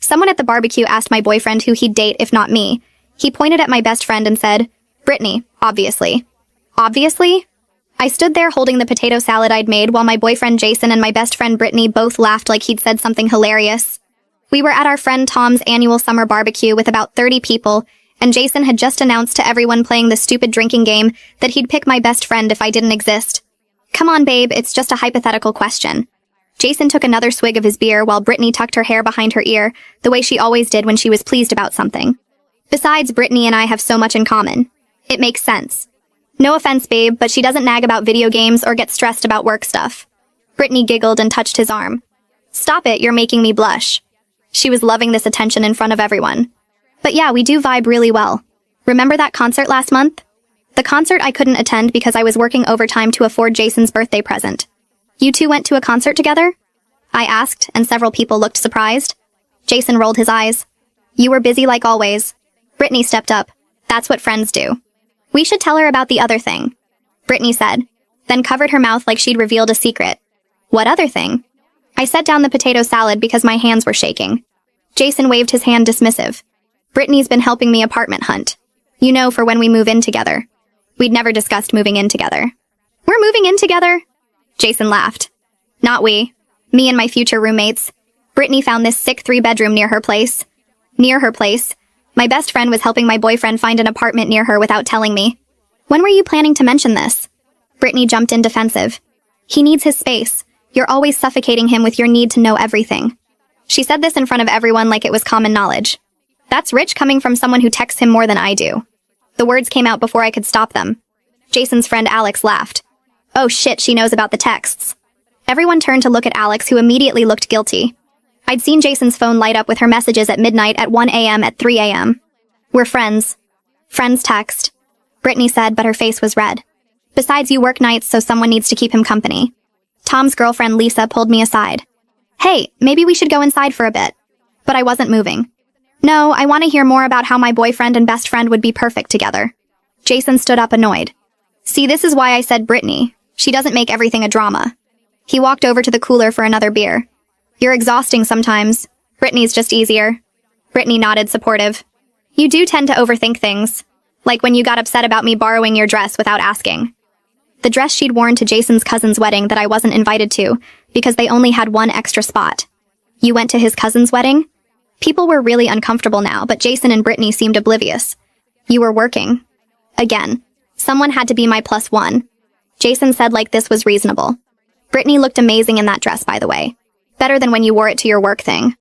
Someone at the barbecue asked my boyfriend who he'd date if not me. He pointed at my best friend and said, "Brittany, obviously." Obviously? I stood there holding the potato salad I'd made while my boyfriend Jason and my best friend Brittany both laughed like he'd said something hilarious. We were at our friend Tom's annual summer barbecue with about 30 people, and Jason had just announced to everyone playing the stupid drinking game that he'd pick my best friend if I didn't exist. Come on, babe, it's just a hypothetical question. Jason took another swig of his beer while Brittany tucked her hair behind her ear, the way she always did when she was pleased about something. Besides, Brittany and I have so much in common. It makes sense. No offense, babe, but she doesn't nag about video games or get stressed about work stuff. Brittany giggled and touched his arm. Stop it, you're making me blush. She was loving this attention in front of everyone. But yeah, we do vibe really well. Remember that concert last month? The concert I couldn't attend because I was working overtime to afford Jason's birthday present. You two went to a concert together? I asked, and several people looked surprised. Jason rolled his eyes. You were busy like always. Brittany stepped up. That's what friends do. We should tell her about the other thing, Brittany said, then covered her mouth like she'd revealed a secret. What other thing? I set down the potato salad because my hands were shaking. Jason waved his hand dismissive. Brittany's been helping me apartment hunt. You know, for when we move in together. We'd never discussed moving in together. We're moving in together? Jason laughed. Not we. Me and my future roommates. Brittany found this sick 3-bedroom near her place. Near her place. My best friend was helping my boyfriend find an apartment near her without telling me. When were you planning to mention this? Brittany jumped in defensive. He needs his space. You're always suffocating him with your need to know everything. She said this in front of everyone like it was common knowledge. That's rich coming from someone who texts him more than I do. The words came out before I could stop them. Jason's friend Alex laughed. Oh shit, she knows about the texts. Everyone turned to look at Alex, who immediately looked guilty. I'd seen Jason's phone light up with her messages at midnight, at 1 a.m., at 3 a.m. We're friends. Friends text. Brittany said, but her face was red. Besides, you work nights, so someone needs to keep him company. Tom's girlfriend Lisa pulled me aside. Hey, maybe we should go inside for a bit. But I wasn't moving. No, I want to hear more about how my boyfriend and best friend would be perfect together. Jason stood up annoyed. See, this is why I said Brittany. She doesn't make everything a drama. He walked over to the cooler for another beer. You're exhausting sometimes. Brittany's just easier. Brittany nodded, supportive. You do tend to overthink things. Like when you got upset about me borrowing your dress without asking. The dress she'd worn to Jason's cousin's wedding that I wasn't invited to, because they only had one extra spot. You went to his cousin's wedding? People were really uncomfortable now, but Jason and Brittany seemed oblivious. You were working. Again. Someone had to be my +1. Jason said like this was reasonable. Brittany looked amazing in that dress, by the way. Better than when you wore it to your work thing.